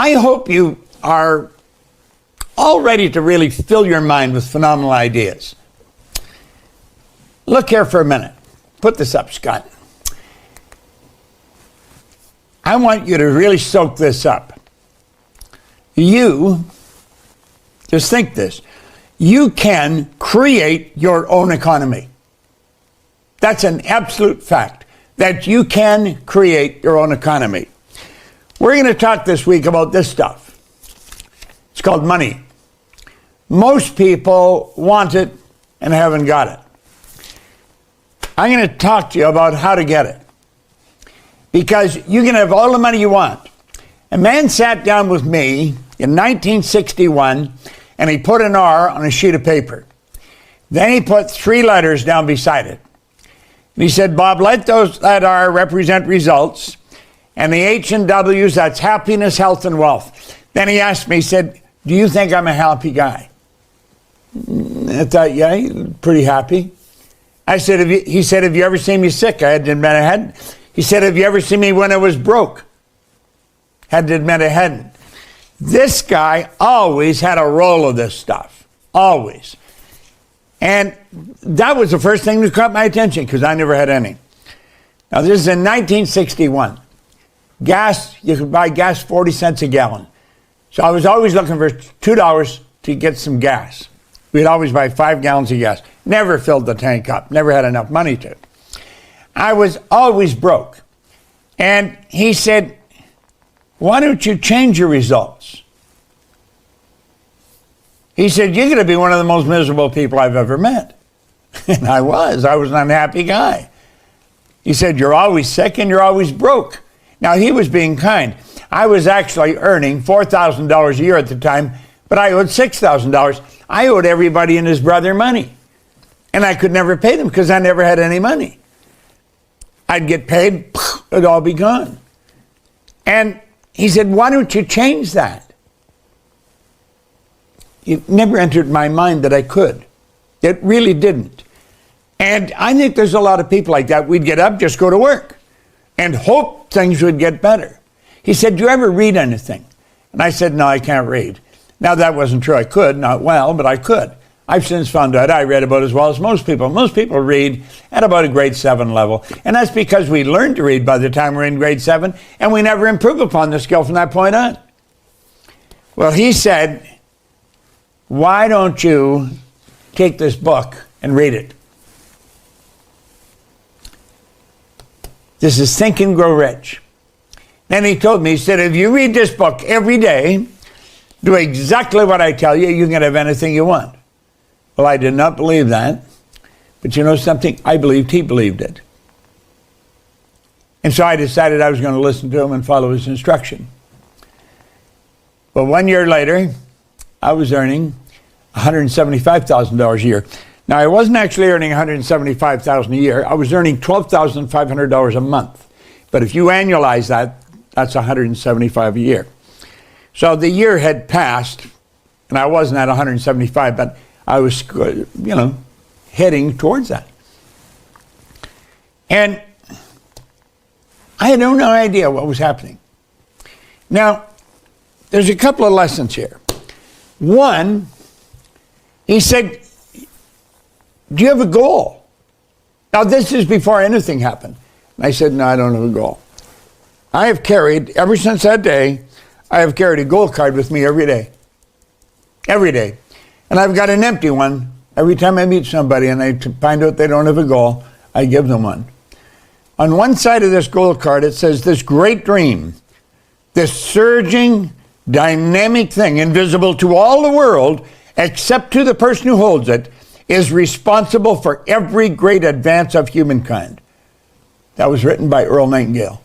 I hope you are all ready to really fill your mind with phenomenal ideas. Look here for a minute. Put this up, Scott. I want you to really soak this up. You, just think this, you can create your own economy. That's an absolute fact, that you can create your own economy. We're going to talk this week about this stuff. It's called money. Most people want it and haven't got it. I'm going to talk to you about how to get it. Because you can have all the money you want. A man sat down with me in 1961 and he put an R on a sheet of paper. Then he put 3 letters down beside it. And he said, Bob, let that R represent results. And the H and W's, that's happiness, health, and wealth. Then he asked me, he said, do you think I'm a happy guy? I thought, yeah, pretty happy. I said, he said, have you ever seen me sick? I had to admit I hadn't. He said, have you ever seen me when I was broke? Had to admit I hadn't. This guy always had a roll of this stuff. Always. And that was the first thing that caught my attention because I never had any. Now, this is in 1961. Gas, you could buy gas 40 cents a gallon. So I was always looking for $2 to get some gas. We'd always buy 5 gallons of gas. Never filled the tank up. Never had enough money to. I was always broke. And he said, why don't you change your results? He said, you're going to be one of the most miserable people I've ever met. And I was. I was an unhappy guy. He said, you're always sick and you're always broke. Now, he was being kind. I was actually earning $4,000 a year at the time, but I owed $6,000. I owed everybody and his brother money. And I could never pay them because I never had any money. I'd get paid, it'd all be gone. And he said, why don't you change that? It never entered my mind that I could. It really didn't. And I think there's a lot of people like that. We'd get up, just go to work, and hope things would get better. He said, do you ever read anything? And I said, no, I can't read. Now, that wasn't true. I could, not well, but I could. I've since found out I read about as well as most people. Most people read at about a grade 7 level. And that's because we learned to read by the time we're in grade 7, and we never improve upon the skill from that point on. Well, he said, why don't you take this book and read it? This is Think and Grow Rich. Then he told me, he said, if you read this book every day, do exactly what I tell you, you can have anything you want. Well, I did not believe that. But you know something? I believed he believed it. And so I decided I was going to listen to him and follow his instruction. Well, 1 year later, I was earning $175,000 a year. Now, I wasn't actually earning $175,000 a year. I was earning $12,500 a month. But if you annualize that, that's $175 a year. So the year had passed, and I wasn't at 175, but I was, heading towards that. And I had no idea what was happening. Now, there's a couple of lessons here. One, he said, do you have a goal? Now, this is before anything happened. And I said, no, I don't have a goal. I have carried, ever since that day, I have carried a goal card with me every day. Every day. And I've got an empty one. Every time I meet somebody and I find out they don't have a goal, I give them one. On one side of this goal card, it says, this great dream, this surging, dynamic thing, invisible to all the world, except to the person who holds it, is responsible for every great advance of humankind. That was written by Earl Nightingale.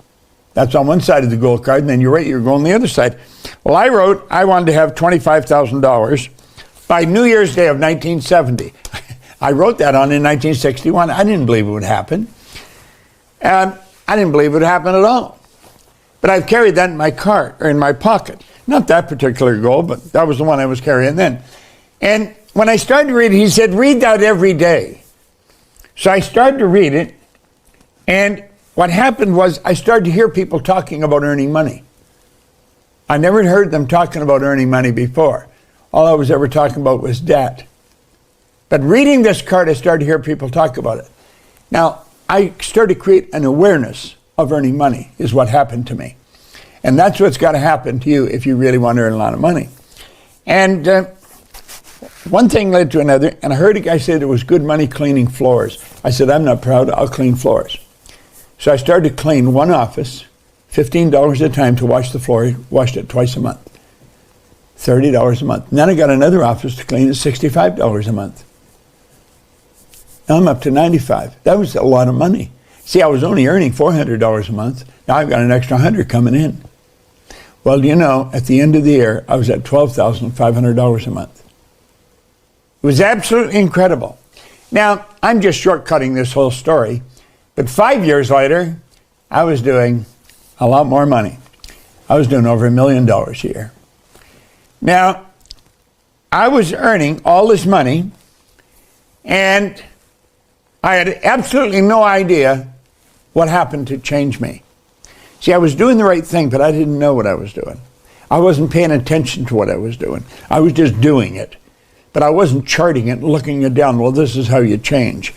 That's on one side of the goal card, and then you're right, you're going on the other side. Well, I wrote I wanted to have $25,000 by New Year's Day of 1970. I wrote that on in 1961. I didn't believe it would happen. And I didn't believe it would happen at all. But I've carried that in my cart, or in my pocket. Not that particular goal, but that was the one I was carrying then. And when I started to read it, he said, read that every day. So I started to read it, and what happened was I started to hear people talking about earning money. I never heard them talking about earning money before. All I was ever talking about was debt. But reading this card, I started to hear people talk about it. Now, I started to create an awareness of earning money is what happened to me. And that's what's got to happen to you if you really want to earn a lot of money. And one thing led to another, and I heard a guy say there was good money cleaning floors. I said, I'm not proud, I'll clean floors. So I started to clean one office, $15 at a time to wash the floor, washed it twice a month, $30 a month. And then I got another office to clean at $65 a month. Now I'm up to $95. That was a lot of money. See, I was only earning $400 a month. Now I've got an extra $100 coming in. Well, you know, at the end of the year, I was at $12,500 a month. It was absolutely incredible. Now, I'm just shortcutting this whole story, but 5 years later, I was doing a lot more money. I was doing over $1 million a year. Now, I was earning all this money, and I had absolutely no idea what happened to change me. See, I was doing the right thing, but I didn't know what I was doing. I wasn't paying attention to what I was doing. I was just doing it. But I wasn't charting it and looking it down. Well, this is how you change.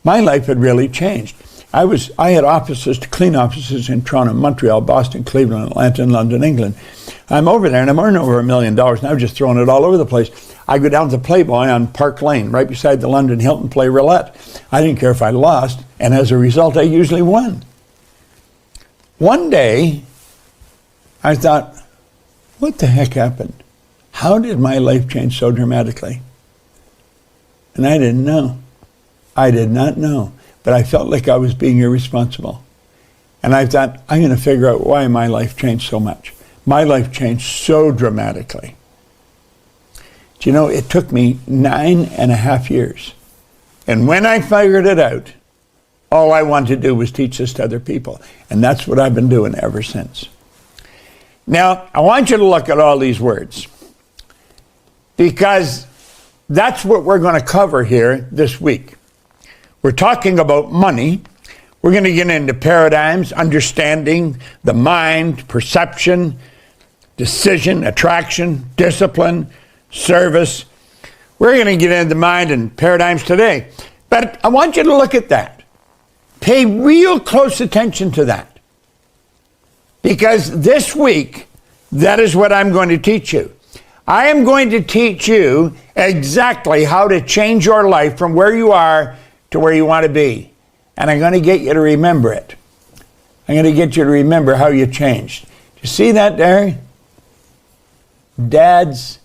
My life had really changed. I had offices, to clean offices in Toronto, Montreal, Boston, Cleveland, Atlanta, and London, England. I'm over there and I'm earning over $1 million, and I'm just throwing it all over the place. I go down to Playboy on Park Lane, right beside the London Hilton, play roulette. I didn't care if I lost, and as a result, I usually won. One day, I thought, what the heck happened? How did my life change so dramatically? And I didn't know. I did not know. But I felt like I was being irresponsible. And I thought, I'm going to figure out why my life changed so much. My life changed so dramatically. Do you know, it took me 9.5 years. And when I figured it out, all I wanted to do was teach this to other people. And that's what I've been doing ever since. Now, I want you to look at all these words, because that's what we're going to cover here this week. We're talking about money. We're going to get into paradigms, understanding the mind, perception, decision, attraction, discipline, service. We're going to get into mind and paradigms today. But I want you to look at that. Pay real close attention to that. Because this week, that is what I'm going to teach you. I am going to teach you exactly how to change your life from where you are to where you want to be. And I'm going to get you to remember it. I'm going to get you to remember how you changed. Do you see that there? Dad's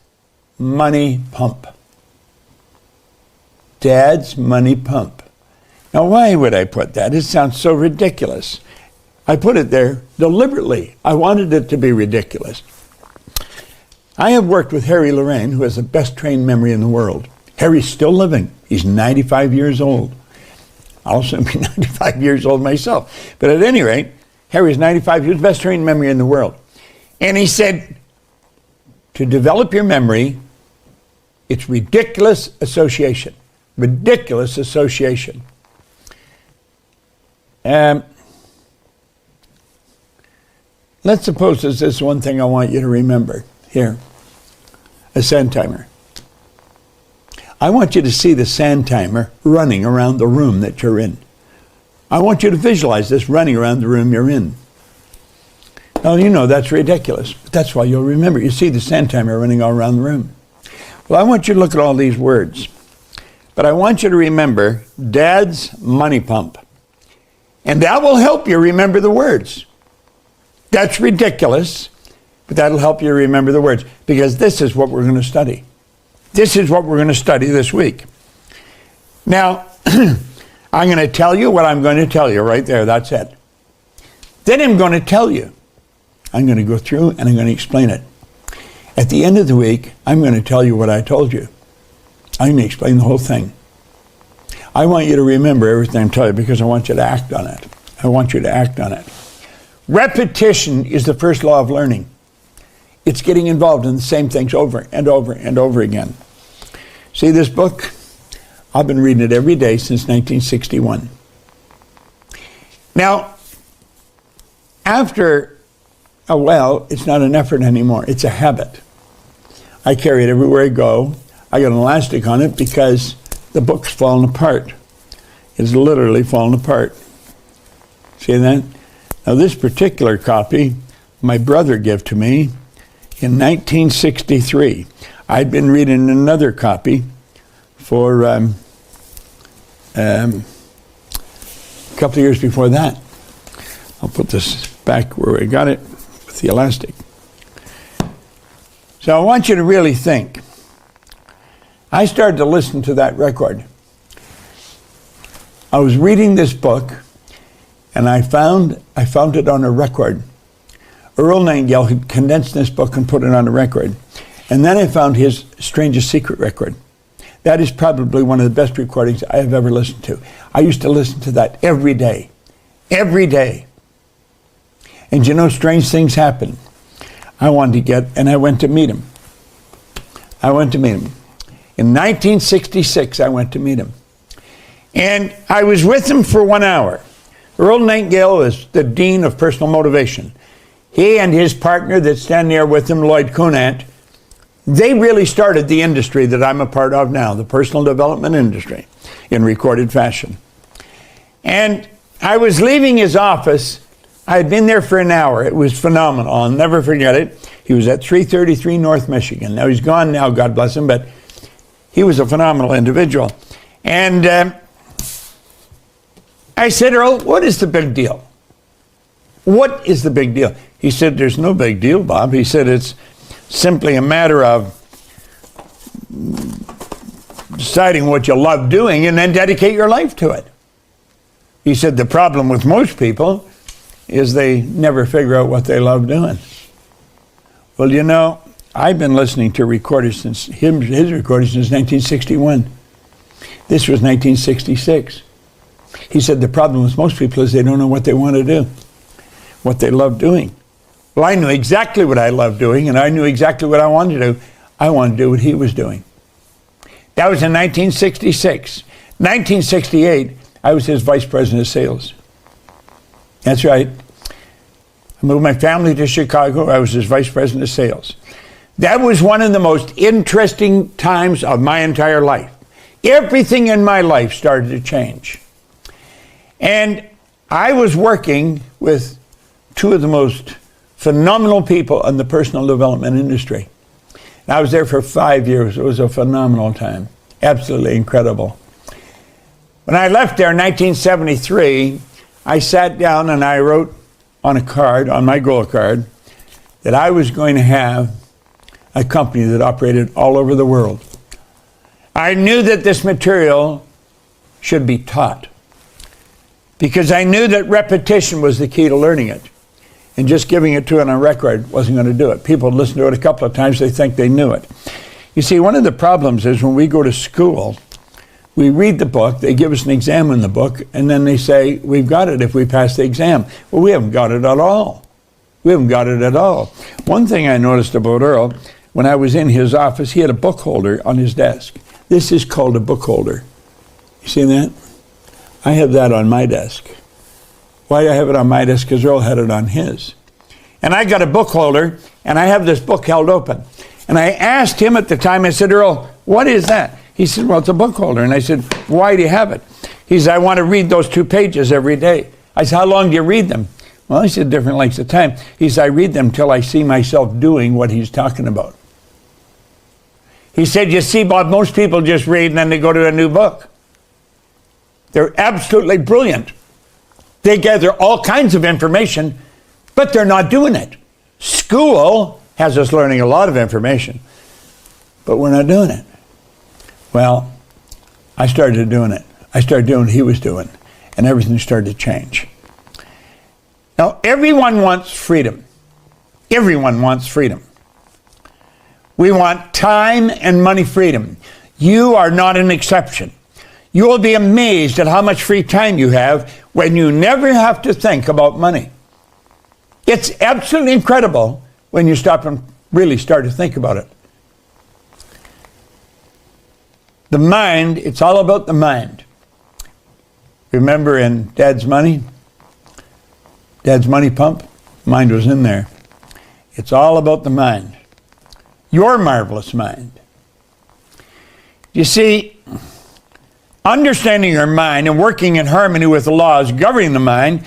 money pump. Dad's money pump. Now, why would I put that? It sounds so ridiculous. I put it there deliberately. I wanted it to be ridiculous. I have worked with Harry Lorraine, who has the best trained memory in the world. Harry's still living. He's 95 years old. I'll soon be 95 years old myself. But at any rate, Harry's 95. He was the best trained memory in the world. And he said, to develop your memory, it's ridiculous association. Ridiculous association. Let's suppose there's this one thing I want you to remember here. A sand timer. I want you to see the sand timer running around the room that you're in. I want you to visualize this running around the room you're in. Now, you know that's ridiculous, but that's why you'll remember. You see the sand timer running all around the room. Well, I want you to look at all these words, but I want you to remember Dad's money pump. And that will help you remember the words. That's ridiculous, but that'll help you remember the words, because this is what we're going to study. This is what we're going to study this week. Now, I'm going to tell you what I'm going to tell you right there. That's it. Then I'm going to tell you. I'm going to go through and I'm going to explain it. At the end of the week, I'm going to tell you what I told you. I'm going to explain the whole thing. I want you to remember everything I'm telling you because I want you to act on it. I want you to act on it. Repetition is the first law of learning. It's getting involved in the same things over and over and over again. See this book? I've been reading it every day since 1961. Now, after Oh, well, it's not an effort anymore. It's a habit. I carry it everywhere I go. I got an elastic on it because the book's fallen apart. It's literally fallen apart. See that? Now, this particular copy, my brother gave to me in 1963. I'd been reading another copy for a couple of years before that. I'll put this back where we got it with the elastic. So I want you to really think. I started to listen to that record. I was reading this book, and I found it on a record. Earl Nightingale had condensed this book and put it on a record. And then I found his Strangest Secret record. That is probably one of the best recordings I have ever listened to. I used to listen to that every day. Every day. And you know, strange things happen. I went to meet him. In 1966, I went to meet him. And I was with him for 1 hour. Earl Nightingale is the Dean of Personal Motivation. He and his partner that's standing there with him, Lloyd Conant, they really started the industry that I'm a part of now, the personal development industry, in recorded fashion. And I was leaving his office. I had been there for an hour. It was phenomenal. I'll never forget it. He was at 333 North Michigan. Now, he's gone now, God bless him, but he was a phenomenal individual. And I said, Earl, what is the big deal? What is the big deal? He said, there's no big deal, Bob. He said, it's simply a matter of deciding what you love doing and then dedicate your life to it. He said, the problem with most people is they never figure out what they love doing. Well, you know, I've been listening to recordings his recordings since 1961. This was 1966. He said the problem with most people is they don't know what they want to do, what they love doing. Well, I knew exactly what I loved doing, and I knew exactly what I wanted to do. I wanted to do what he was doing. That was in 1966. 1968, I was his vice president of sales. That's right. I moved my family to Chicago. I was his vice president of sales. That was one of the most interesting times of my entire life. Everything in my life started to change. And I was working with two of the most phenomenal people in the personal development industry. And I was there for 5 years. It was a phenomenal time. Absolutely incredible. When I left there in 1973, I sat down and I wrote on a card, on my goal card, that I was going to have a company that operated all over the world. I knew that this material should be taught because I knew that repetition was the key to learning it. And just giving it to it on a record wasn't going to do it. People listen to it a couple of times, they think they knew it. You see, one of the problems is when we go to school, we read the book, they give us an exam in the book, and then they say, we've got it if we pass the exam. Well, we haven't got it at all. We haven't got it at all. One thing I noticed about Earl, when I was in his office, he had a book holder on his desk. This is called a book holder. You see that? I have that on my desk. Why do I have it on my desk? Because Earl had it on his. And I got a book holder, and I have this book held open. And I asked him at the time, I said, Earl, what is that? He said, well, it's a book holder. And I said, why do you have it? He said, I want to read those 2 pages every day. I said, how long do you read them? Well, he said, different lengths of time. He said, I read them till I see myself doing what he's talking about. He said, you see, Bob, most people just read and then they go to a new book. They're absolutely brilliant. They gather all kinds of information, but they're not doing it. School has us learning a lot of information, but we're not doing it. Well, I started doing it. I started doing what he was doing, and everything started to change. Now, everyone wants freedom. Everyone wants freedom. We want time and money freedom. You are not an exception. You will be amazed at how much free time you have when you never have to think about money. It's absolutely incredible when you stop and really start to think about it. The mind, it's all about the mind. Remember in Dad's Money? Dad's Money Pump? Mind was in there. It's all about the mind. Your marvelous mind. You see, understanding your mind and working in harmony with the laws governing the mind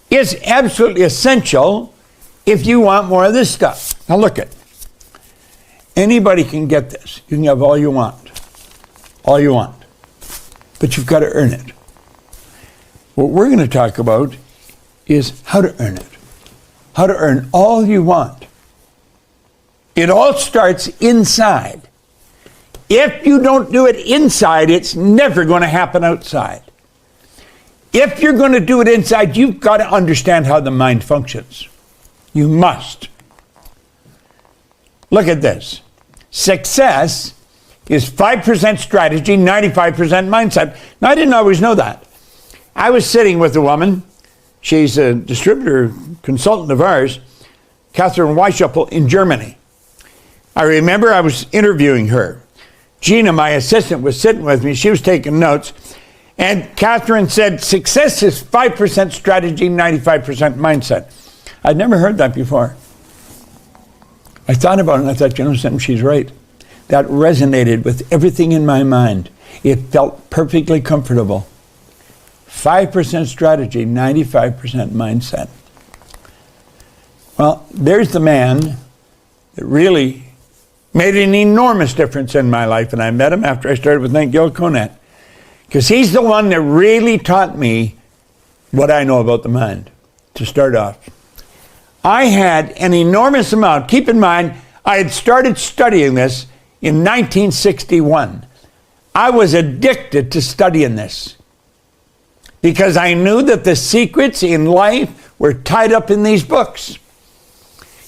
is absolutely essential if you want more of this stuff. Now look at, anybody can get this. You can have all you want. All you want. But you've got to earn it. What we're going to talk about is how to earn it. How to earn all you want. It all starts inside. If you don't do it inside, it's never going to happen outside. If you're going to do it inside, you've got to understand how the mind functions. You must. Look at this. Success is 5% strategy, 95% mindset. Now, I didn't always know that. I was sitting with a woman. She's a distributor, consultant of ours, Catherine Weischappel in Germany. I remember I was interviewing her. Gina, my assistant, was sitting with me. She was taking notes. And Catherine said, success is 5% strategy, 95% mindset. I'd never heard that before. I thought about it and I thought, you know something, she's right. That resonated with everything in my mind. It felt perfectly comfortable. 5% strategy, 95% mindset. Well, there's the man that really made an enormous difference in my life, and I met him after I started with Thank Gil Conant, because he's the one that really taught me what I know about the mind, to start off. I had an enormous amount. Keep in mind, I had started studying this in 1961. I was addicted to studying this because I knew that the secrets in life were tied up in these books.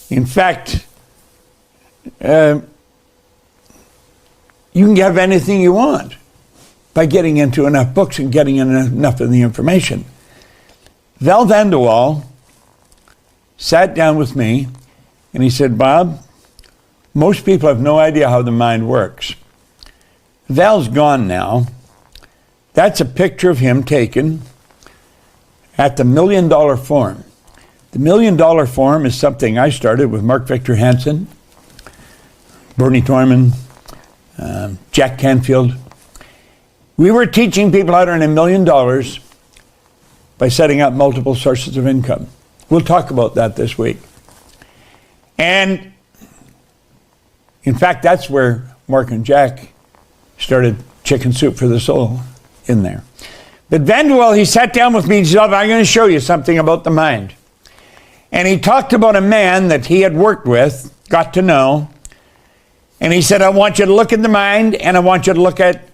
In fact, you can have anything you want by getting into enough books and getting enough of the information. Val Vanderwall sat down with me and he said, Bob, most people have no idea how the mind works. Val's gone now. That's a picture of him taken at the $1 Million Forum. The $1 Million Forum is something I started with Mark Victor Hansen, Bernie Torman, Jack Canfield. We were teaching people how to earn $1 million by setting up multiple sources of income. We'll talk about that this week. And in fact, that's where Mark and Jack started Chicken Soup for the Soul in there. But Vanderwall, he sat down with me and said, I'm going to show you something about the mind. And he talked about a man that he had worked with, got to know. And he said, I want you to look at the mind, and I want you to look at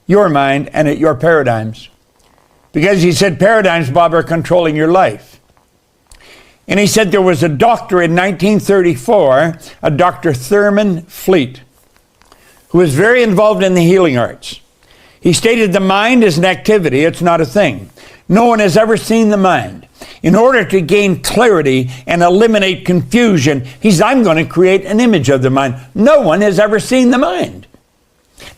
your mind and at your paradigms. Because he said, paradigms, Bob, are controlling your life. And he said there was a doctor in 1934, a Dr. Thurman Fleet, who was very involved in the healing arts. He stated the mind is an activity, it's not a thing. No one has ever seen the mind. In order to gain clarity and eliminate confusion, he said, I'm going to create an image of the mind. No one has ever seen the mind.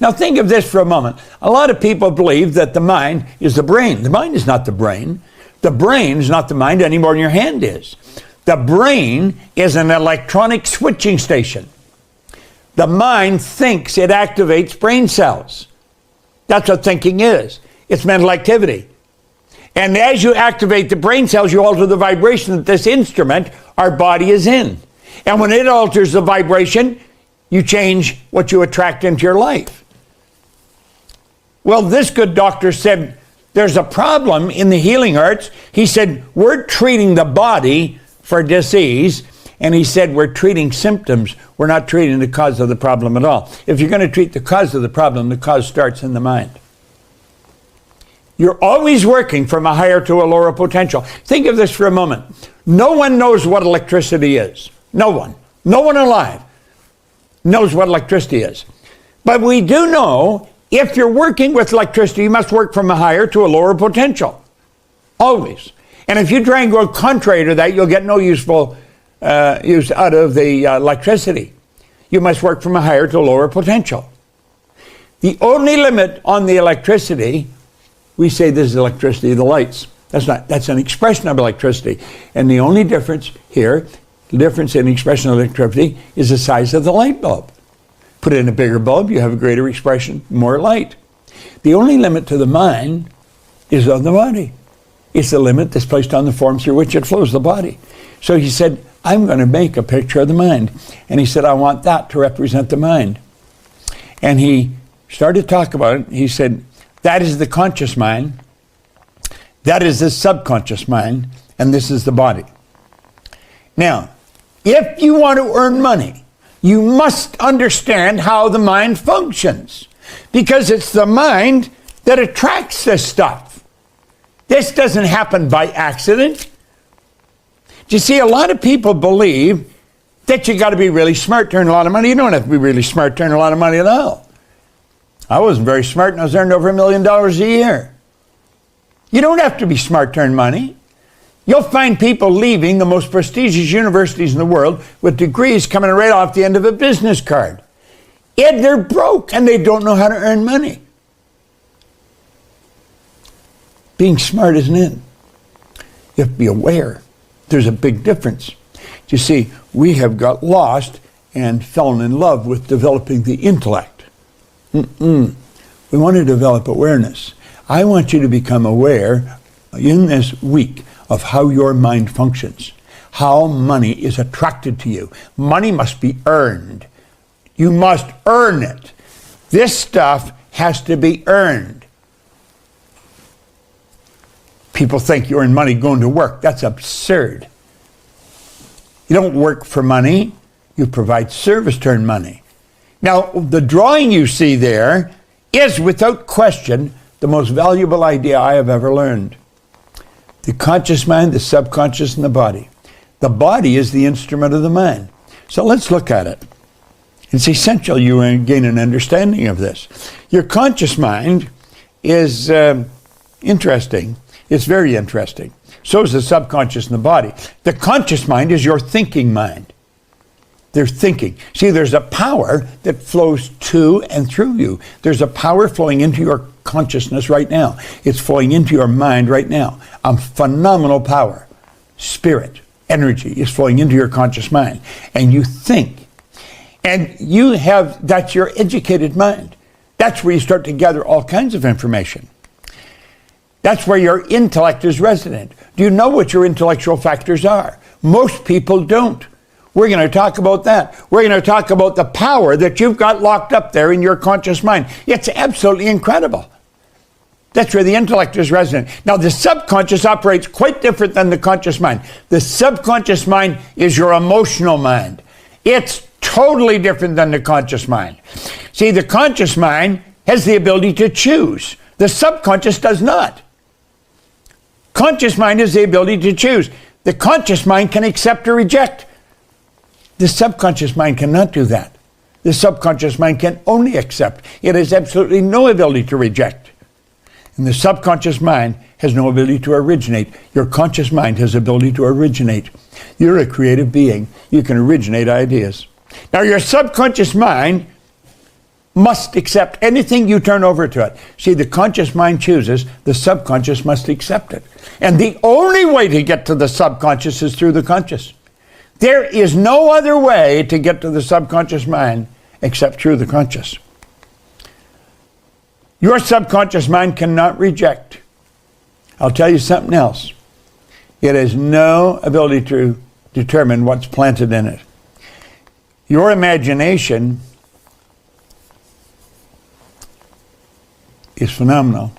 Now think of this for a moment. A lot of people believe that the mind is the brain. The mind is not the brain. The brain is not the mind any more than your hand is. The brain is an electronic switching station. The mind thinks, it activates brain cells. That's what thinking is. It's mental activity. And as you activate the brain cells, you alter the vibration that this instrument, our body, is in. And when it alters the vibration, you change what you attract into your life. Well, this good doctor said, there's a problem in the healing arts. He said, we're treating the body for disease. And he said, we're treating symptoms. We're not treating the cause of the problem at all. If you're going to treat the cause of the problem, the cause starts in the mind. You're always working from a higher to a lower potential. Think of this for a moment. No one knows what electricity is. No one. No one alive knows what electricity is. But we do know if you're working with electricity, you must work from a higher to a lower potential. Always. And if you try and go contrary to that, you'll get no use out of the electricity. You must work from a higher to a lower potential. The only limit on the electricity, we say this is electricity, the lights. That's an expression of electricity. And the only difference here The difference in expression of electricity is the size of the light bulb. Put in a bigger bulb, you have a greater expression, more light. The only limit to the mind is on the body. It's the limit that's placed on the form through which it flows the body. So he said, I'm going to make a picture of the mind. And he said, I want that to represent the mind. And he started to talk about it. He said, that is the conscious mind, that is the subconscious mind, and this is the body. Now, if you want to earn money, you must understand how the mind functions, because it's the mind that attracts this stuff. This doesn't happen by accident. You see, a lot of people believe that you got to be really smart to earn a lot of money. You don't have to be really smart to earn a lot of money at all. I wasn't very smart, and I was earning over $1 million a year. You don't have to be smart to earn money. You'll find people leaving the most prestigious universities in the world with degrees coming right off the end of a business card. And they're broke, and they don't know how to earn money. Being smart isn't it. You have to be aware. There's a big difference. You see, we have got lost and fallen in love with developing the intellect. We want to develop awareness. I want you to become aware in this week of how your mind functions, how money is attracted to you. Money must be earned. You must earn it. This stuff has to be earned. People think you earn money going to work. That's absurd. You don't work for money. You provide service to earn money. Now, the drawing you see there is, without question, the most valuable idea I have ever learned. The conscious mind, the subconscious, and the body. The body is the instrument of the mind. So let's look at it. It's essential you gain an understanding of this. Your conscious mind is interesting. It's very interesting. So is the subconscious and the body. The conscious mind is your thinking mind. They're thinking. See, there's a power that flows to and through you. There's a power flowing into your consciousness right now. It's flowing into your mind right now. A phenomenal power. Spirit, energy is flowing into your conscious mind. And you think. And you have, that's your educated mind. That's where you start to gather all kinds of information. That's where your intellect is resident. Do you know what your intellectual factors are? Most people don't. We're going to talk about that. We're going to talk about the power that you've got locked up there in your conscious mind. It's absolutely incredible. That's where the intellect is resident. Now, the subconscious operates quite different than the conscious mind. The subconscious mind is your emotional mind. It's totally different than the conscious mind. See, the conscious mind has the ability to choose. The subconscious does not. Conscious mind has the ability to choose. The conscious mind can accept or reject. The subconscious mind cannot do that. The subconscious mind can only accept. It has absolutely no ability to reject. And the subconscious mind has no ability to originate. Your conscious mind has the ability to originate. You're a creative being. You can originate ideas. Now, your subconscious mind must accept anything you turn over to it. See, the conscious mind chooses, the subconscious must accept it. And the only way to get to the subconscious is through the conscious. There is no other way to get to the subconscious mind except through the conscious. Your subconscious mind cannot reject. I'll tell you something else. It has no ability to determine what's planted in it. Your imagination is phenomenal.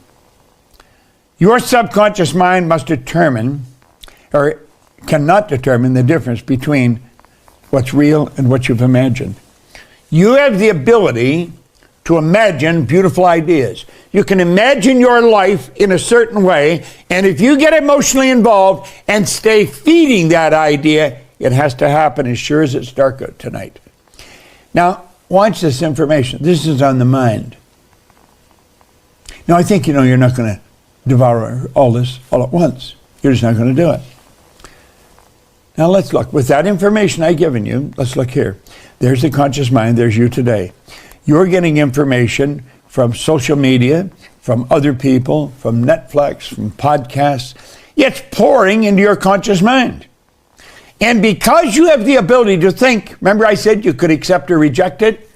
Your subconscious mind must determine, or cannot determine, the difference between what's real and what you've imagined. You have the ability to imagine beautiful ideas. You can imagine your life in a certain way, and if you get emotionally involved and stay feeding that idea, it has to happen as sure as it's dark out tonight. Now, watch this information. This is on the mind. Now, I think you know you're not going to devour all this all at once. You're just not going to do it. Now, let's look. With that information I've given you, let's look here. There's the conscious mind. There's you today. You're getting information from social media, from other people, from Netflix, from podcasts. It's pouring into your conscious mind. And because you have the ability to think, remember I said you could accept or reject it?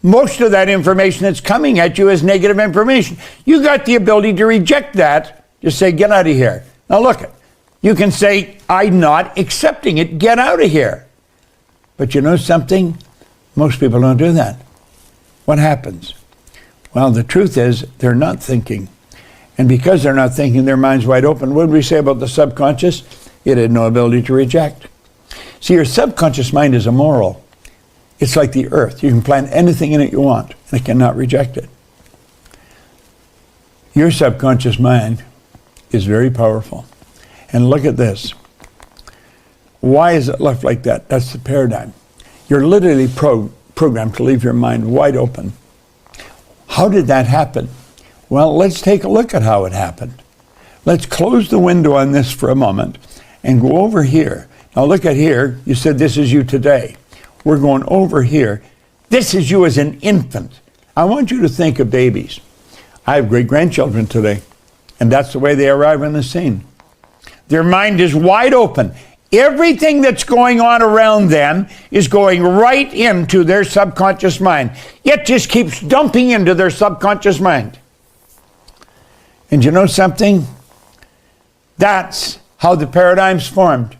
Most of that information that's coming at you is negative information. You got the ability to reject that. Just say, get out of here. Now look, you can say, I'm not accepting it. Get out of here. But you know something? Most people don't do that. What happens? Well, the truth is they're not thinking. And because they're not thinking, their mind's wide open. What did we say about the subconscious? It had no ability to reject. See, your subconscious mind is immoral. It's like the earth. You can plant anything in it you want, and it cannot reject it. Your subconscious mind is very powerful. And look at this. Why is it left like that? That's the paradigm. You're literally programmed to leave your mind wide open. How did that happen? Well, let's take a look at how it happened. Let's close the window on this for a moment and go over here. Now look at here. You said this is you today. We're going over here. This is you as an infant. I want you to think of babies. I have great-grandchildren today, and that's the way they arrive on the scene. Their mind is wide open. Everything that's going on around them is going right into their subconscious mind. It just keeps dumping into their subconscious mind. And you know something? That's how the paradigm's formed.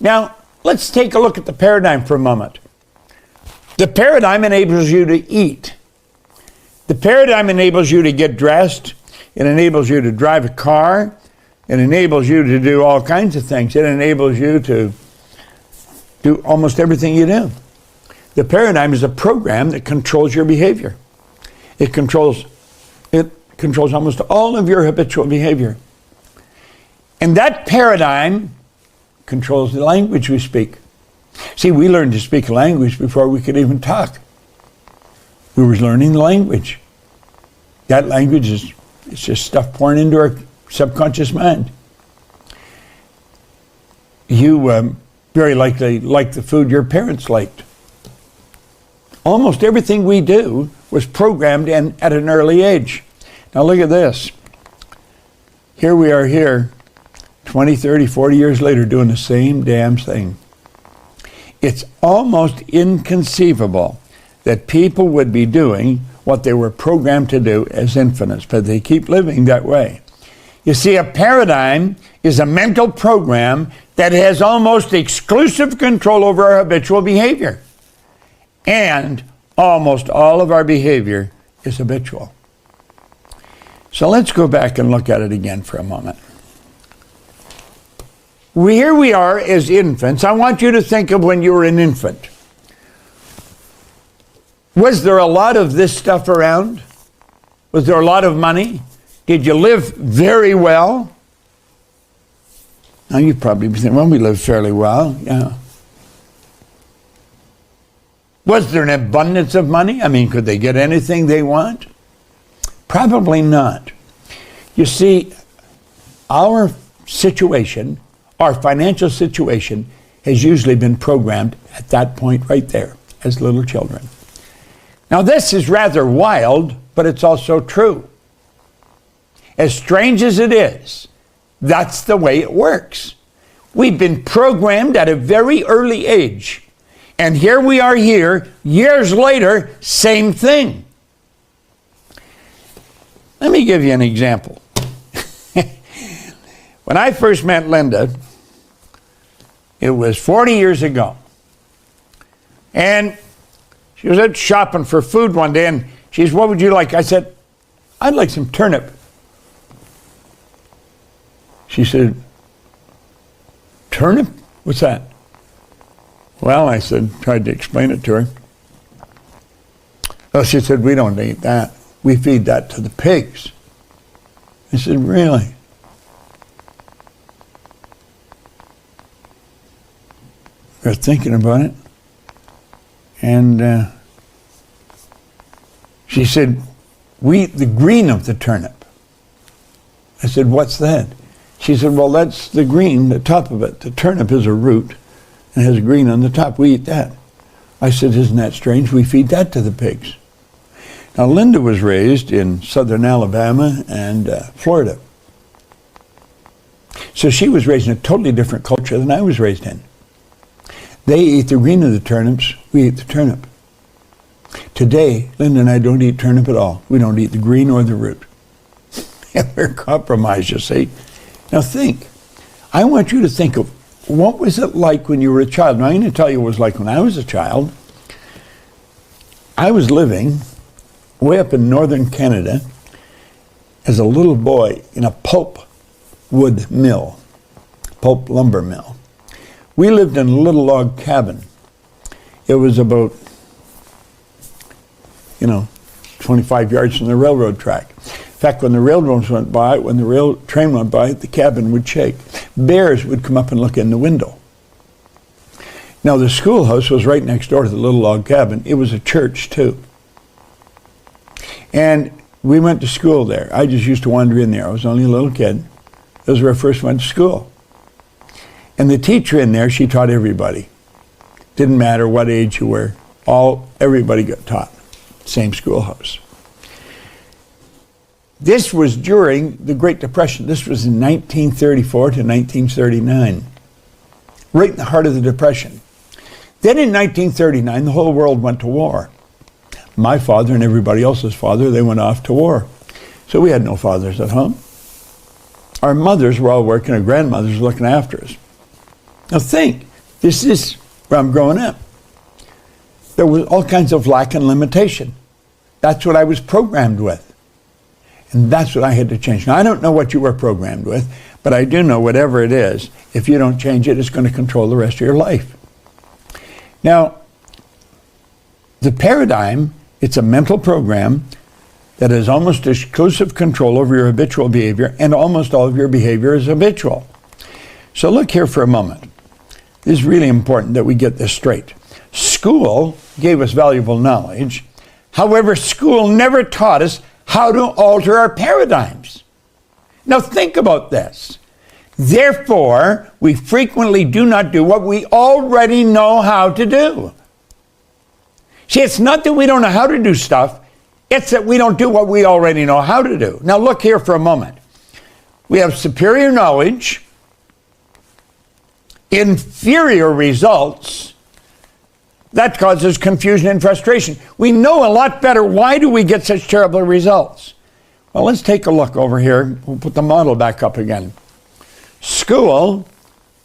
Now, let's take a look at the paradigm for a moment. The paradigm enables you to eat. The paradigm enables you to get dressed. It enables you to drive a car. It enables you to do all kinds of things. It enables you to do almost everything you do. The paradigm is a program that controls your behavior. It controls almost all of your habitual behavior. And that paradigm controls the language we speak. See, we learned to speak a language before we could even talk. We were learning the language. That language is it's just stuff pouring into our subconscious mind. You very likely like the food your parents liked. Almost everything we do was programmed at an early age. Now look at this. Here we are here, 20, 30, 40 years later doing the same damn thing. It's almost inconceivable that people would be doing what they were programmed to do as infants, but they keep living that way. You see, a paradigm is a mental program that has almost exclusive control over our habitual behavior. And almost all of our behavior is habitual. So let's go back and look at it again for a moment. Here we are as infants. I want you to think of when you were an infant. Was there a lot of this stuff around? Was there a lot of money? Did you live very well? Now you probably be thinking, well, we live fairly well, yeah. Was there an abundance of money? I mean, could they get anything they want? Probably not. You see, our situation, our financial situation, has usually been programmed at that point right there as little children. Now this is rather wild, but it's also true. As strange as it is, that's the way it works. We've been programmed at a very early age. And here we are here, years later, same thing. Let me give you an example. When I first met Linda, it was 40 years ago. And she was out shopping for food one day, and she said, what would you like? I said, I'd like some turnip. She said, turnip? What's that? Well, I said, tried to explain it to her. Well, she said, we don't eat that. We feed that to the pigs. I said, really? We were thinking about it. And she said, we eat the green of the turnip. I said, what's that? She said, well, that's the green, the top of it. The turnip is a root and has green on the top. We eat that. I said, isn't that strange? We feed that to the pigs. Now, Linda was raised in southern Alabama and Florida. So she was raised in a totally different culture than I was raised in. They eat the green of the turnips, we eat the turnip. Today, Linda and I don't eat turnip at all. We don't eat the green or the root. And we're compromised, you see. Now think. I want you to think of what was it like when you were a child. Now I'm going to tell you what it was like when I was a child. I was living way up in northern Canada as a little boy in a pulp wood mill, pulp lumber mill. We lived in a little log cabin. It was about, 25 yards from the railroad track. In fact, when the railroads went by, when the rail train went by, the cabin would shake. Bears would come up and look in the window. Now, the schoolhouse was right next door to the little log cabin. It was a church, too. And we went to school there. I just used to wander in there. I was only a little kid. That was where I first went to school. And the teacher in there, she taught everybody. Didn't matter what age you were. Everybody got taught. Same schoolhouse. This was during the Great Depression. This was in 1934 to 1939. Right in the heart of the Depression. Then in 1939, the whole world went to war. My father and everybody else's father, they went off to war. So we had no fathers at home. Our mothers were all working, our grandmothers were looking after us. Now think, this is where I'm growing up. There was all kinds of lack and limitation. That's what I was programmed with. And that's what I had to change. Now, I don't know what you were programmed with, but I do know whatever it is, if you don't change it, it's going to control the rest of your life. Now, the paradigm, it's a mental program that has almost exclusive control over your habitual behavior, and almost all of your behavior is habitual. So look here for a moment. This is really important that we get this straight. School gave us valuable knowledge. However, school never taught us how to alter our paradigms. Now think about this. Therefore, we frequently do not do what we already know how to do. See, it's not that we don't know how to do stuff, it's that we don't do what we already know how to do. Now look here for a moment. We have superior knowledge, inferior results. That causes confusion and frustration. We know a lot better. Why do we get such terrible results? Well, let's take a look over here. We'll put the model back up again. School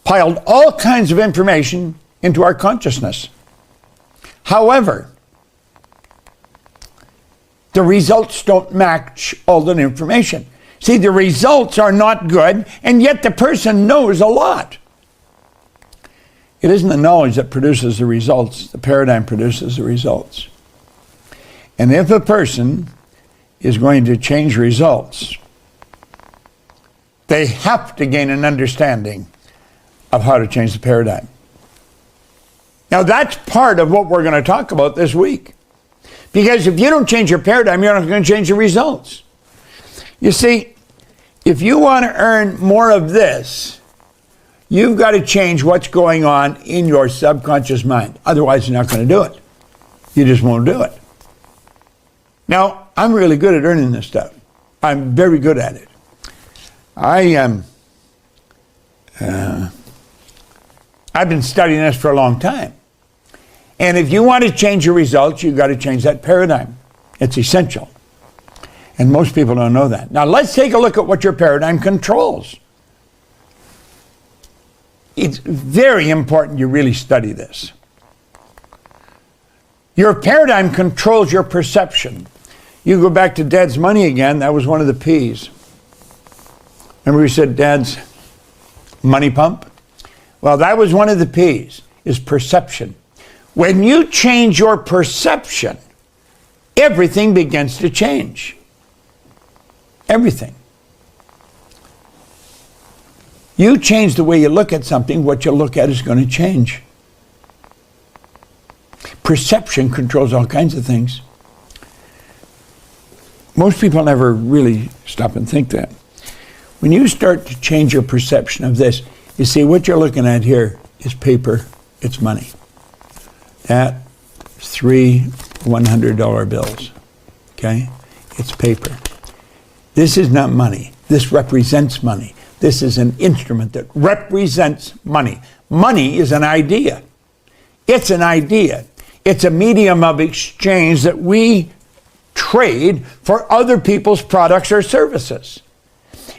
piled all kinds of information into our consciousness. However, the results don't match all that information. See, the results are not good, and yet the person knows a lot. It isn't the knowledge that produces the results. The paradigm produces the results. And if a person is going to change results, they have to gain an understanding of how to change the paradigm. Now that's part of what we're going to talk about this week. Because if you don't change your paradigm, you're not going to change the results. You see, if you want to earn more of this, you've got to change what's going on in your subconscious mind. Otherwise, you're not going to do it. You just won't do it. Now, I'm really good at earning this stuff. I'm very good at it. I've been studying this for a long time. And if you want to change your results, you've got to change that paradigm. It's essential. And most people don't know that. Now, let's take a look at what your paradigm controls. It's very important you really study this. Your paradigm controls your perception. You go back to Dad's money again, that was one of the P's. Remember we said Dad's money pump? Well, that was one of the P's, is perception. When you change your perception, everything begins to change. Everything. You change the way you look at something, what you look at is going to change. Perception controls all kinds of things. Most people never really stop and think that. When you start to change your perception of this, you see what you're looking at here is paper, it's money. That, 3 $100 bills, okay? It's paper. This is not money. This represents money. This is an instrument that represents money. Money is an idea. It's an idea. It's a medium of exchange that we trade for other people's products or services.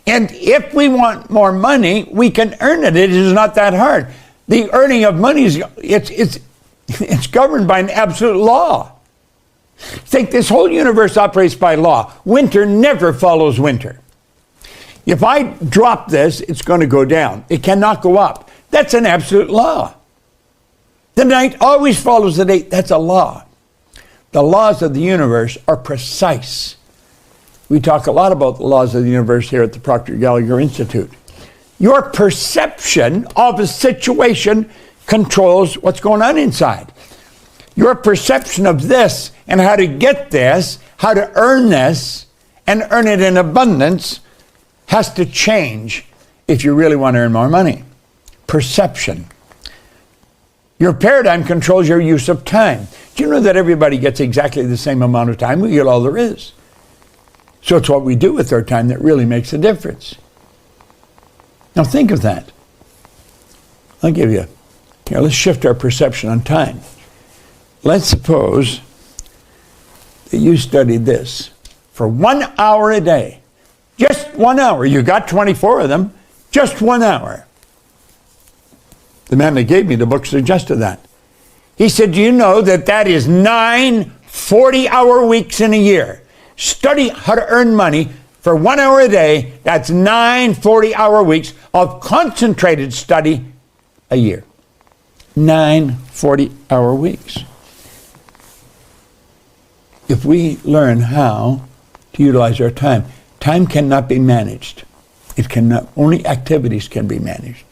And if we want more money, we can earn it. It is not that hard. The earning of money is it's governed by an absolute law. Think this whole universe operates by law. Winter never follows winter. If I drop this, it's going to go down. It cannot go up. That's an absolute law. The night always follows the day. That's a law. The laws of the universe are precise. We talk a lot about the laws of the universe here at the Proctor Gallagher Institute. Your perception of a situation controls what's going on inside. Your perception of this and how to get this, how to earn this, and earn it in abundance has to change if you really want to earn more money. Perception. Your paradigm controls your use of time. Do you know that everybody gets exactly the same amount of time? We get all there is. So it's what we do with our time that really makes a difference. Now think of that. I'll give you, here, let's shift our perception on time. Let's suppose that you studied this for 1 hour a day. Just 1 hour. You got 24 of them. Just 1 hour. The man that gave me the book suggested that. He said, do you know that is 9 40-hour weeks in a year? Study how to earn money for 1 hour a day. That's 9 40-hour weeks of concentrated study a year. 9 40-hour weeks. If we learn how to utilize our time, time cannot be managed. It cannot, only activities can be managed.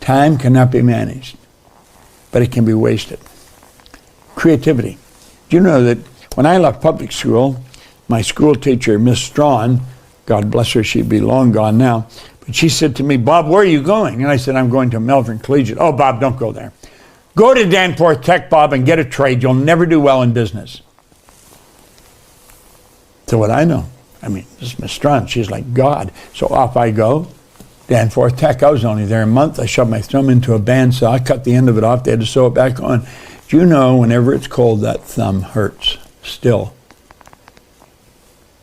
Time cannot be managed, but it can be wasted. Creativity. Do you know that when I left public school, my school teacher, Miss Strawn, God bless her, she'd be long gone now, but she said to me, Bob, where are you going? And I said, I'm going to Melbourne Collegiate. Oh, Bob, don't go there. Go to Danforth Tech, Bob, and get a trade. You'll never do well in business. So what I know, I mean, this is Miss Strawn, she's like God. So off I go. Danforth Tech, I was only there a month. I shoved my thumb into a bandsaw. I cut the end of it off. They had to sew it back on. Do you know, whenever it's cold, that thumb hurts still.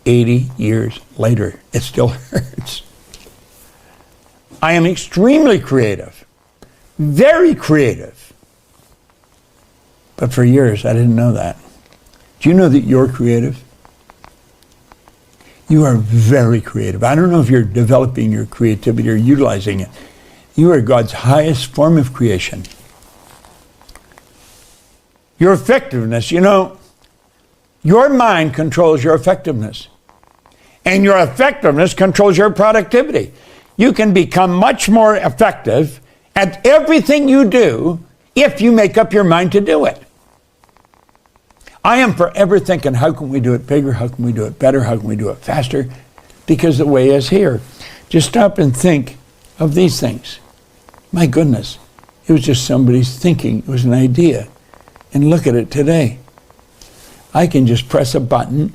80 years later, it still hurts. I am extremely creative. Very creative. But for years, I didn't know that. Do you know that you're creative? You are very creative. I don't know if you're developing your creativity or utilizing it. You are God's highest form of creation. Your effectiveness, you know, your mind controls your effectiveness. And your effectiveness controls your productivity. You can become much more effective at everything you do if you make up your mind to do it. I am forever thinking, how can we do it bigger? How can we do it better? How can we do it faster? Because the way is here. Just stop and think of these things. My goodness, it was just somebody's thinking. It was an idea. And look at it today. I can just press a button.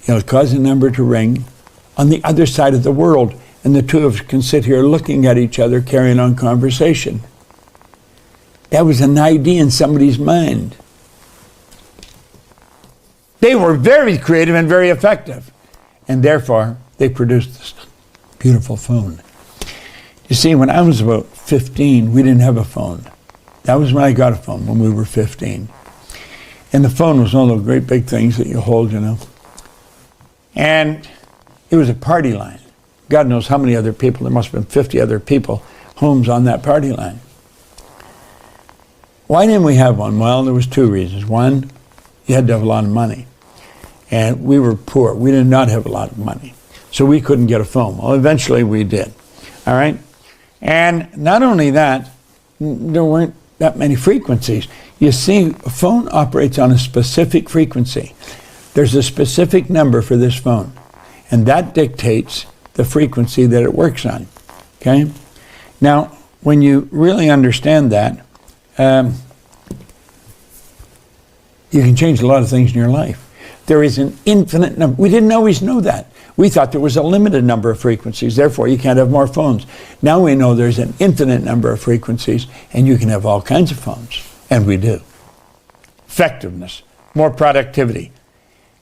It'll cause a number to ring on the other side of the world. And the two of us can sit here looking at each other, carrying on conversation. That was an idea in somebody's mind. They were very creative and very effective. And therefore, they produced this beautiful phone. You see, when I was about 15, we didn't have a phone. That was when I got a phone, when we were 15. And the phone was one of those great big things that you hold, you know. And it was a party line. God knows how many other people, there must have been 50 other people, homes on that party line. Why didn't we have one? Well, there was two reasons. One, you had to have a lot of money. And we were poor. We did not have a lot of money. So we couldn't get a phone. Well, eventually we did. All right? And not only that, there weren't that many frequencies. You see, a phone operates on a specific frequency. There's a specific number for this phone. And that dictates the frequency that it works on. Okay? Now, when you really understand that, you can change a lot of things in your life. There is an infinite number. We didn't always know that. We thought there was a limited number of frequencies, therefore you can't have more phones. Now we know there's an infinite number of frequencies, and you can have all kinds of phones, and we do. Effectiveness, more productivity.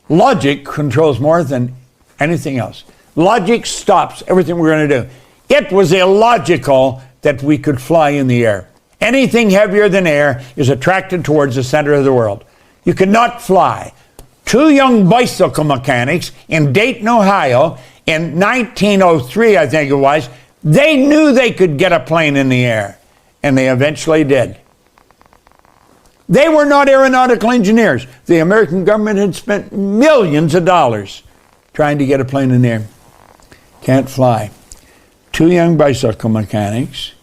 Logic controls more than anything else. Logic stops everything we're going to do. It was illogical that we could fly in the air. Anything heavier than air is attracted towards the center of the world. You cannot fly. Two young bicycle mechanics in Dayton, Ohio, in 1903, I think it was, they knew they could get a plane in the air, and they eventually did. They were not aeronautical engineers. The American government had spent millions of dollars trying to get a plane in the air. Can't fly. Two young bicycle mechanics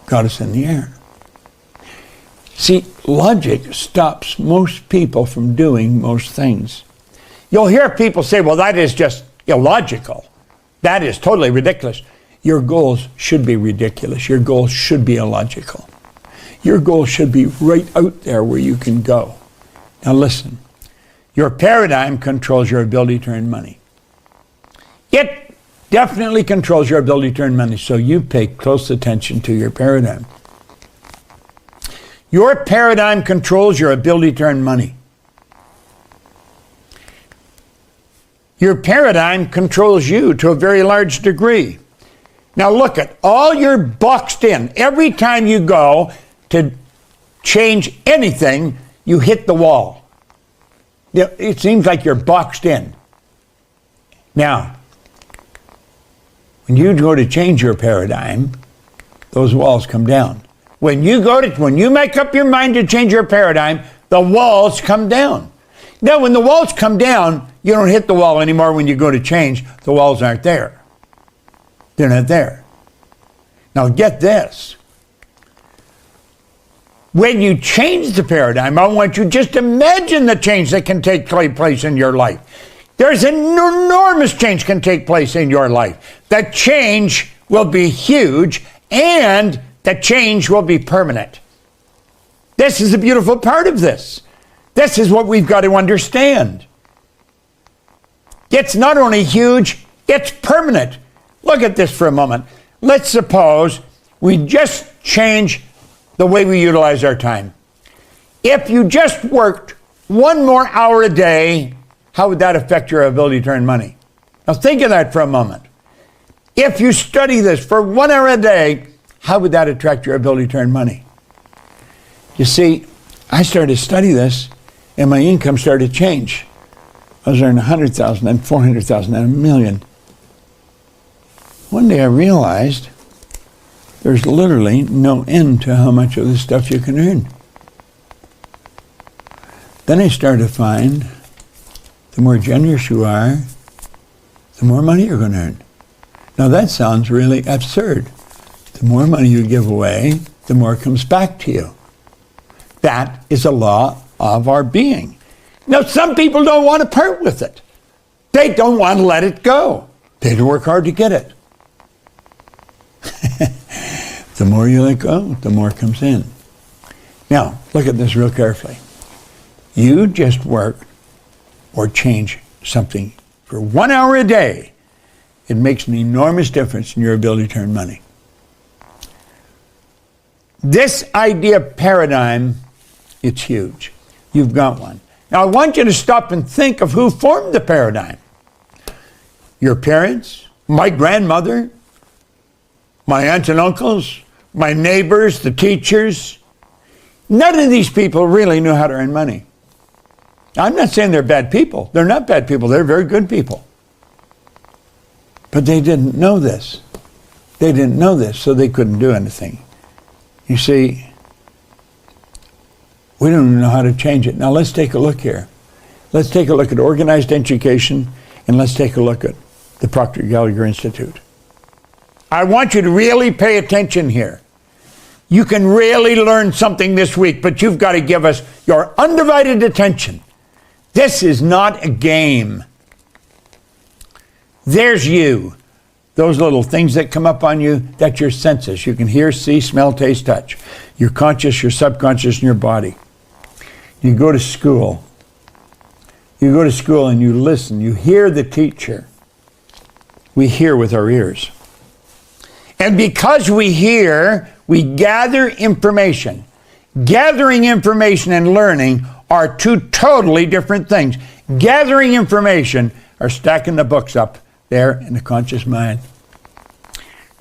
got us in the air. See, logic stops most people from doing most things. You'll hear people say, well, that is just illogical. That is totally ridiculous. Your goals should be ridiculous. Your goals should be illogical. Your goal should be right out there where you can go. Now listen, your paradigm controls your ability to earn money. It definitely controls your ability to earn money, so you pay close attention to your paradigm. Your paradigm controls your ability to earn money. Your paradigm controls you to a very large degree. Now look at all you're boxed in. Every time you go to change anything, you hit the wall. It seems like you're boxed in. Now, when you go to change your paradigm, those walls come down. When you make up your mind to change your paradigm, the walls come down. Now, when the walls come down, you don't hit the wall anymore when you go to change. The walls aren't there. They're not there. Now, get this. When you change the paradigm, I want you just imagine the change that can take place in your life. There's an enormous change can take place in your life. That change will be huge, and that change will be permanent. This is the beautiful part of this. This is what we've got to understand. It's not only huge, it's permanent. Look at this for a moment. Let's suppose we just change the way we utilize our time. If you just worked one more hour a day, how would that affect your ability to earn money? Now think of that for a moment. If you study this for 1 hour a day, how would that attract your ability to earn money? You see, I started to study this, and my income started to change. I was earning 100,000, then 400,000, then $1 million. One day I realized there's literally no end to how much of this stuff you can earn. Then I started to find the more generous you are, the more money you're going to earn. Now that sounds really absurd. The more money you give away, the more comes back to you. That is a law of our being. Now, some people don't want to part with it. They don't want to let it go. They work hard to get it. The more you let go, the more comes in. Now, look at this real carefully. You just work or change something for 1 hour a day. It makes an enormous difference in your ability to earn money. This idea paradigm, it's huge. You've got one. Now I want you to stop and think of who formed the paradigm. Your parents, my grandmother, my aunts and uncles, my neighbors, the teachers. None of these people really knew how to earn money. I'm not saying they're bad people. They're not bad people. They're very good people. But they didn't know this. They didn't know this, so they couldn't do anything. You see, we don't even know how to change it. Now let's take a look here. Let's take a look at organized education, and let's take a look at the Proctor Gallagher Institute. I want you to really pay attention here. You can really learn something this week, but you've got to give us your undivided attention. This is not a game. There's you. Those little things that come up on you, that's your senses. You can hear, see, smell, taste, touch. Your conscious, your subconscious, and your body. You go to school. You go to school and you listen. You hear the teacher. We hear with our ears. And because we hear, we gather information. Gathering information and learning are two totally different things. Gathering information are stacking the books up there in the conscious mind.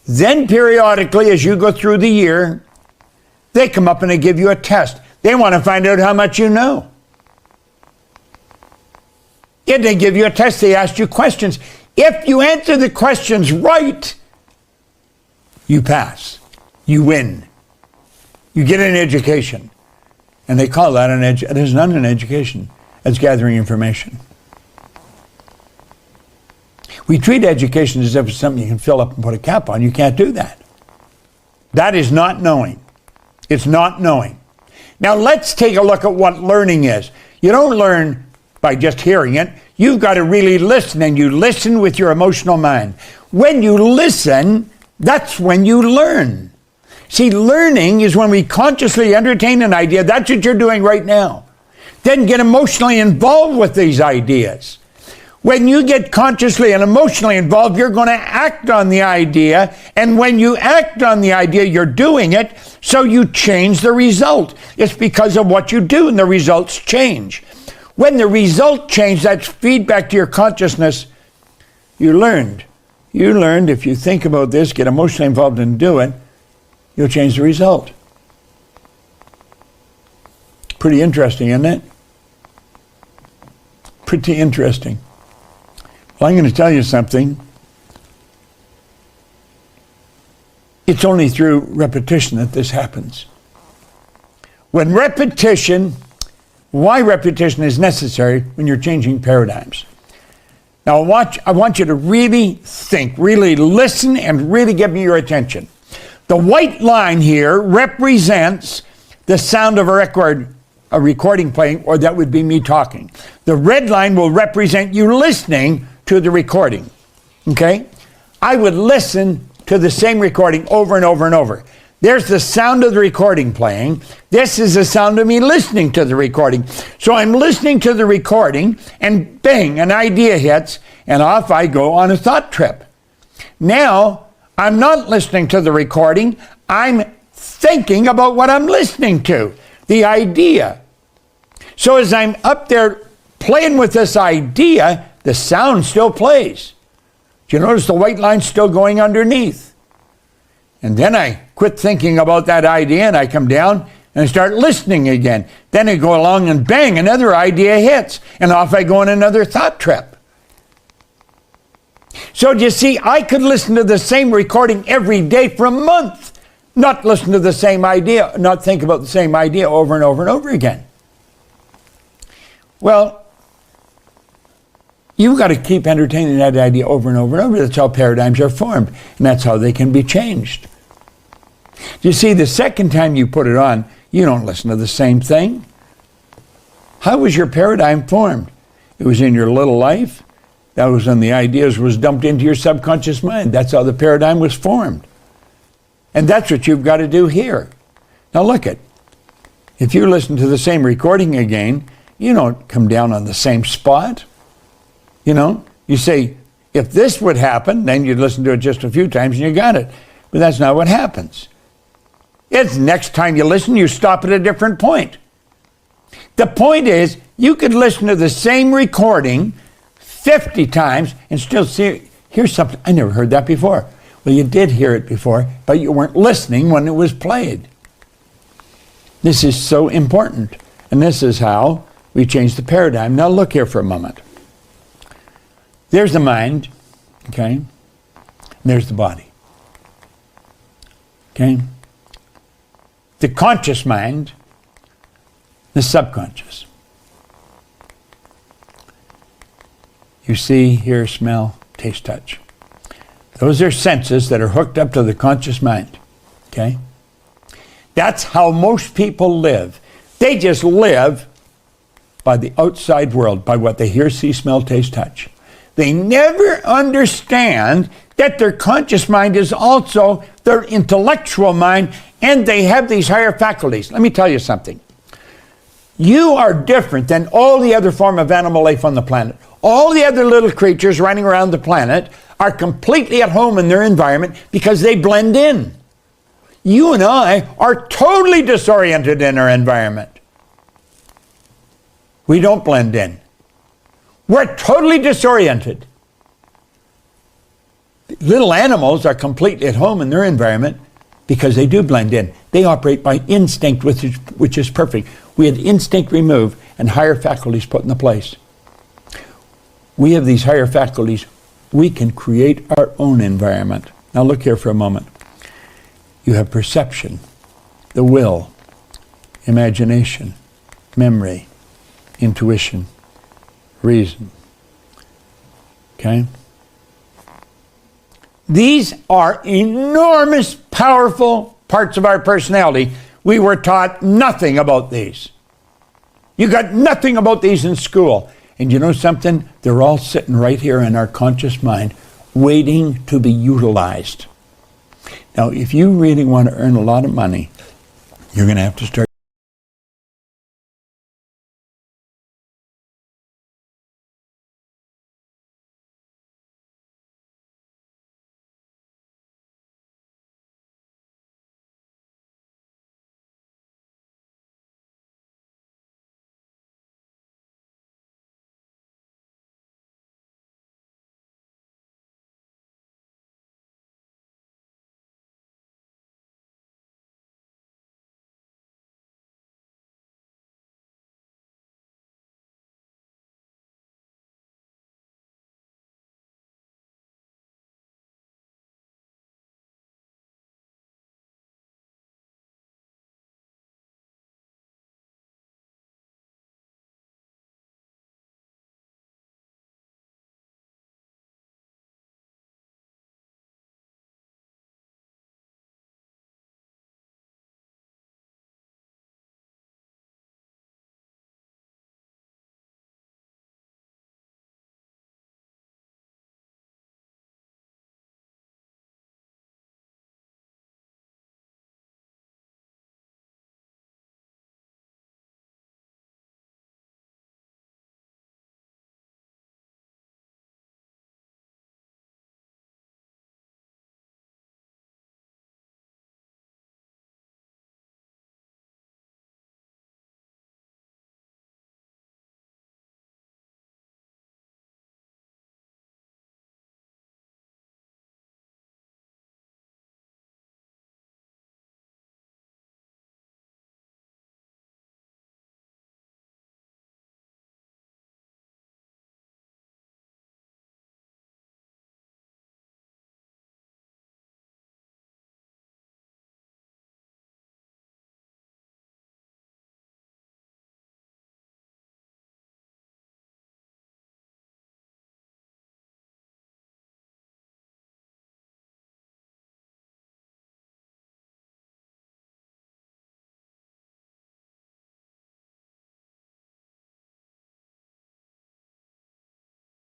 Then periodically, as you go through the year, they come up and they give you a test. They want to find out how much you know. If they give you a test, they ask you questions. If you answer the questions right, you pass. You win. You get an education. And they call that it is not an education. It's gathering information. We treat education as if it's something you can fill up and put a cap on. You can't do that. That is not knowing. It's not knowing. Now let's take a look at what learning is. You don't learn by just hearing it. You've got to really listen, and you listen with your emotional mind. When you listen, that's when you learn. See, learning is when we consciously entertain an idea. That's what you're doing right now. Then get emotionally involved with these ideas. When you get consciously and emotionally involved, you're going to act on the idea. And when you act on the idea, you're doing it, so you change the result. It's because of what you do, and the results change. When the result changes, that's feedback to your consciousness. You learned. You learned if you think about this, get emotionally involved and do it, you'll change the result. Pretty interesting, isn't it? Pretty interesting. Well, I'm going to tell you something. It's only through repetition that this happens. When repetition, why repetition is necessary when you're changing paradigms. Now I want you to really think, really listen, and really give me your attention. The white line here represents the sound of a recording playing, or that would be me talking. The red line will represent you listening to the recording. Okay? I would listen to the same recording over and over and over. There's the sound of the recording playing. This is the sound of me listening to the recording. So I'm listening to the recording, and bang, an idea hits, and off I go on a thought trip. Now, I'm not listening to the recording. I'm thinking about what I'm listening to, the idea. So as I'm up there playing with this idea, the sound still plays. Do you notice the white line's still going underneath? And then I quit thinking about that idea, and I come down and I start listening again. Then I go along and bang, another idea hits, and off I go on another thought trip. So do you see, I could listen to the same recording every day for a month, not listen to the same idea, not think about the same idea over and over and over again. Well, you've got to keep entertaining that idea over and over and over. That's how paradigms are formed, and that's how they can be changed. You see, the second time you put it on, you don't listen to the same thing. How was your paradigm formed? It was in your little life. That was when the ideas was dumped into your subconscious mind. That's how the paradigm was formed. And that's what you've got to do here. Now look it. If you listen to the same recording again, you don't come down on the same spot. You know, you say, if this would happen, then you'd listen to it just a few times and you got it. But that's not what happens. It's next time you listen, you stop at a different point. The point is, you could listen to the same recording 50 times and still hear something. I never heard that before. Well, you did hear it before, but you weren't listening when it was played. This is so important. And this is how we change the paradigm. Now look here for a moment. There's the mind, okay? And there's the body. Okay? The conscious mind, the subconscious. You see, hear, smell, taste, touch. Those are senses that are hooked up to the conscious mind. Okay? That's how most people live. They just live by the outside world, by what they hear, see, smell, taste, touch. They never understand that their conscious mind is also their intellectual mind, and they have these higher faculties. Let me tell you something. You are different than all the other form of animal life on the planet. All the other little creatures running around the planet are completely at home in their environment because they blend in. You and I are totally disoriented in our environment. We don't blend in. We're totally disoriented. Little animals are completely at home in their environment because they do blend in. They operate by instinct, which is perfect. We had instinct removed and higher faculties put into place. We have these higher faculties. We can create our own environment. Now look here for a moment. You have perception, the will, imagination, memory, intuition, reason. Okay? These are enormous, powerful parts of our personality. We were taught nothing about these. You got nothing about these in school. And you know something? They're all sitting right here in our conscious mind, waiting to be utilized. Now, if you really want to earn a lot of money, you're going to have to start